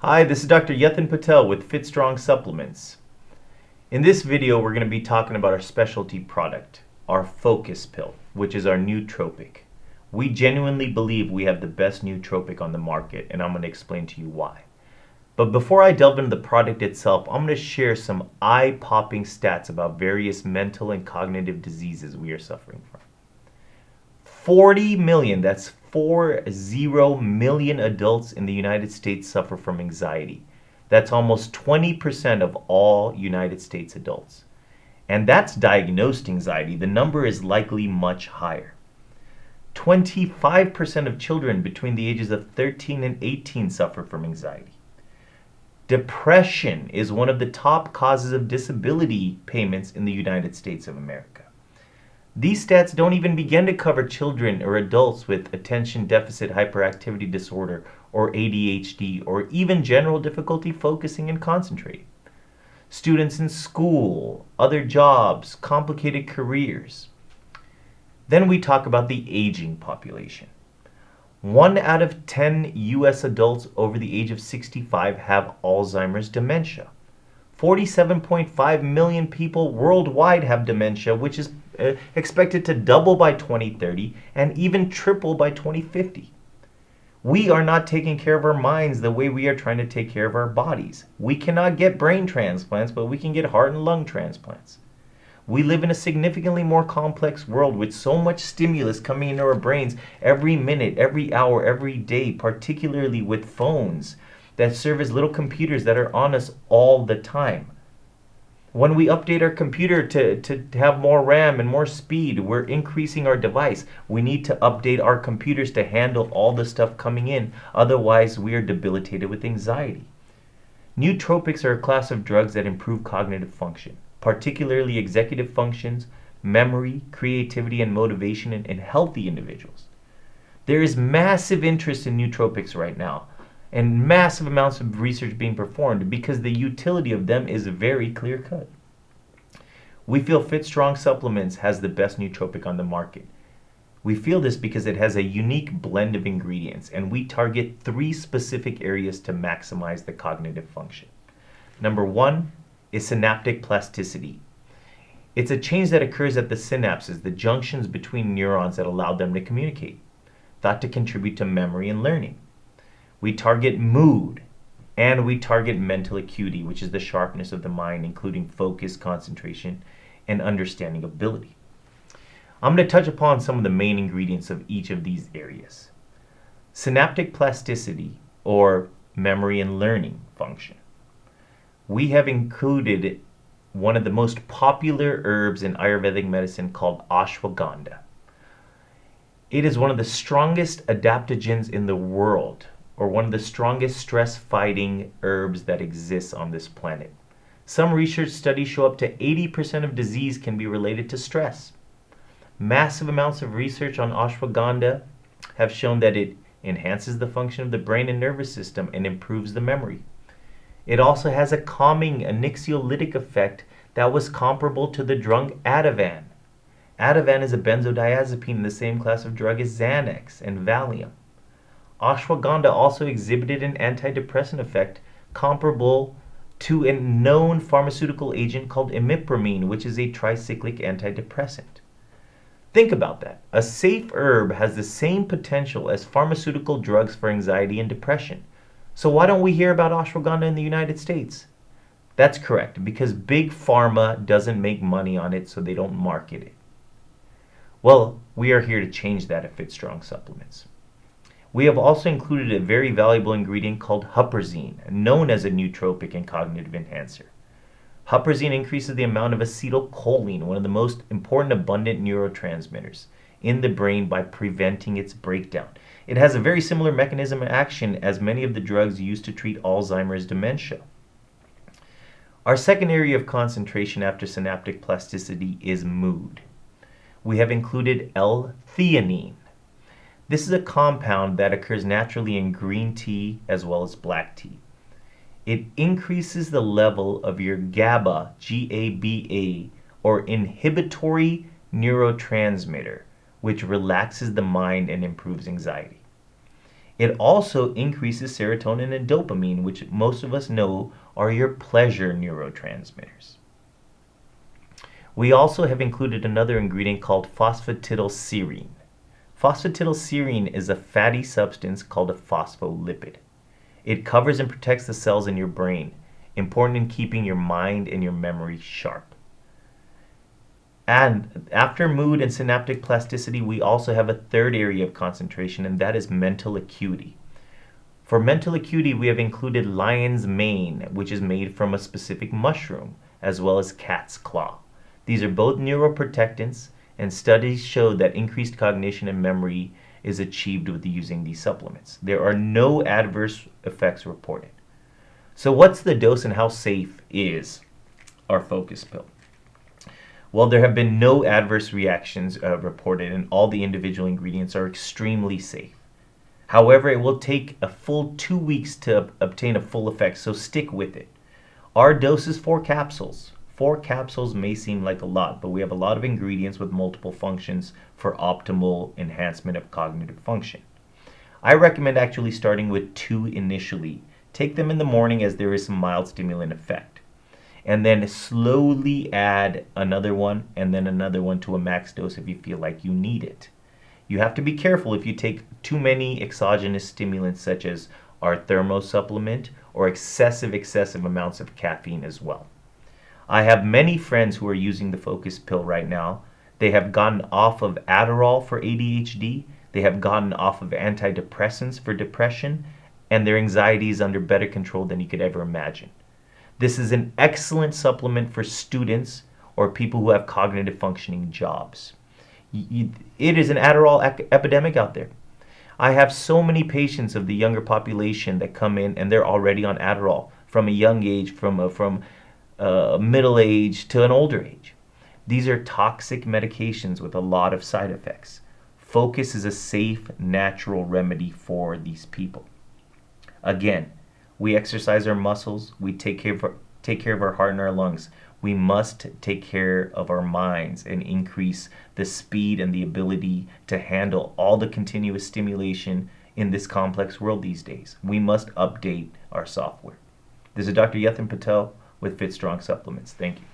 Hi, this is Dr. Patel with FitStrong Supplements. In this video, we're going to be talking about our specialty product, our Focus Pill, which is our nootropic. We genuinely believe we have the best nootropic on the market, and I'm going to explain to you why. But before I delve into the product itself, I'm going to share some eye-popping stats about various mental and cognitive diseases we are suffering from. 40 million, that's 40 million adults in the United States suffer from anxiety. That's almost 20% of all United States adults. And that's diagnosed anxiety. The number is likely much higher. 25% of children between the ages of 13 and 18 suffer from anxiety. Depression is one of the top causes of disability payments in the United States of America. These stats don't even begin to cover children or adults with attention deficit hyperactivity disorder or ADHD or even general difficulty focusing and concentrating. Students in school, other jobs, complicated careers. Then we talk about the aging population. 1 out of 10 U.S. adults over the age of 65 have Alzheimer's dementia. 47.5 million people worldwide have dementia, which is expected to double by 2030 and even triple by 2050. We are not taking care of our minds the way we are trying to take care of our bodies. We cannot get brain transplants, but we can get heart and lung transplants. We live in a significantly more complex world with so much stimulus coming into our brains every minute, every hour, every day, particularly with phones that serve as little computers that are on us all the time. When we update our computer to have more RAM and more speed, we're increasing our device. We need to update our computers to handle all the stuff coming in. Otherwise, we are debilitated with anxiety. Nootropics are a class of drugs that improve cognitive function, particularly executive functions, memory, creativity, and motivation in healthy individuals. There is massive interest in nootropics right now, and massive amounts of research being performed because the utility of them is very clear-cut. We feel FitStrong Supplements has the best nootropic on the market. We feel this because it has a unique blend of ingredients, and we target 3 specific areas to maximize the cognitive function. Number 1 is synaptic plasticity. It's a change that occurs at the synapses, the junctions between neurons that allow them to communicate, thought to contribute to memory and learning. We target mood, and we target mental acuity, which is the sharpness of the mind, including focus, concentration, and understanding ability. I'm going to touch upon some of the main ingredients of each of these areas. Synaptic plasticity, or memory and learning function. We have included one of the most popular herbs in Ayurvedic medicine called ashwagandha. It is one of the strongest adaptogens in the world, or one of the strongest stress-fighting herbs that exists on this planet. Some research studies show up to 80% of disease can be related to stress. Massive amounts of research on ashwagandha have shown that it enhances the function of the brain and nervous system and improves the memory. It also has a calming anxiolytic effect that was comparable to the drug Ativan. Ativan is a benzodiazepine in the same class of drug as Xanax and Valium. Ashwagandha also exhibited an antidepressant effect comparable to a known pharmaceutical agent called imipramine, which is a tricyclic antidepressant. Think about that. A safe herb has the same potential as pharmaceutical drugs for anxiety and depression. So why don't we hear about ashwagandha in the United States? That's correct, because big pharma doesn't make money on it, so they don't market it. Well, we are here to change that at FitStrong Supplements. We have also included a very valuable ingredient called Huperzine, known as a nootropic and cognitive enhancer. Huperzine increases the amount of acetylcholine, one of the most important abundant neurotransmitters, in the brain by preventing its breakdown. It has a very similar mechanism of action as many of the drugs used to treat Alzheimer's dementia. Our second area of concentration after synaptic plasticity is mood. We have included L-theanine. This is a compound that occurs naturally in green tea as well as black tea. It increases the level of your GABA, G-A-B-A, or inhibitory neurotransmitter, which relaxes the mind and improves anxiety. It also increases serotonin and dopamine, which most of us know are your pleasure neurotransmitters. We also have included another ingredient called phosphatidylserine. Phosphatidylserine is a fatty substance called a phospholipid. It covers and protects the cells in your brain, important in keeping your mind and your memory sharp. And after mood and synaptic plasticity, we also have a third area of concentration, and that is mental acuity. For mental acuity, we have included lion's mane, which is made from a specific mushroom, as well as cat's claw. These are both neuroprotectants, and studies show that increased cognition and memory is achieved with using these supplements. There are no adverse effects reported. So what's the dose and how safe is our focus pill? Well, there have been no adverse reactions reported, and all the individual ingredients are extremely safe. However, it will take a full 2 weeks to obtain a full effect, so stick with it. Our dose is 4 capsules. 4 capsules may seem like a lot, but we have a lot of ingredients with multiple functions for optimal enhancement of cognitive function. I recommend actually starting with 2 initially. Take them in the morning as there is some mild stimulant effect. And then slowly add another one and then another one to a max dose if you feel like you need it. You have to be careful if you take too many exogenous stimulants such as our thermo supplement or excessive amounts of caffeine as well. I have many friends who are using the focus pill right now. They have gotten off of Adderall for ADHD. They have gotten off of antidepressants for depression, and their anxiety is under better control than you could ever imagine. This is an excellent supplement for students or people who have cognitive functioning jobs. It is an Adderall epidemic out there. I have so many patients of the younger population that come in and they're already on Adderall from a young age, from middle age to an older age. These are toxic medications with a lot of side effects. Focus is a safe, natural remedy for these people. Again, we exercise our muscles, we take care of our heart and our lungs. We must take care of our minds and increase the speed and the ability to handle all the continuous stimulation in this complex world these days. We must update our software. This is Dr. Yathin Patel with FitStrong Supplements. Thank you.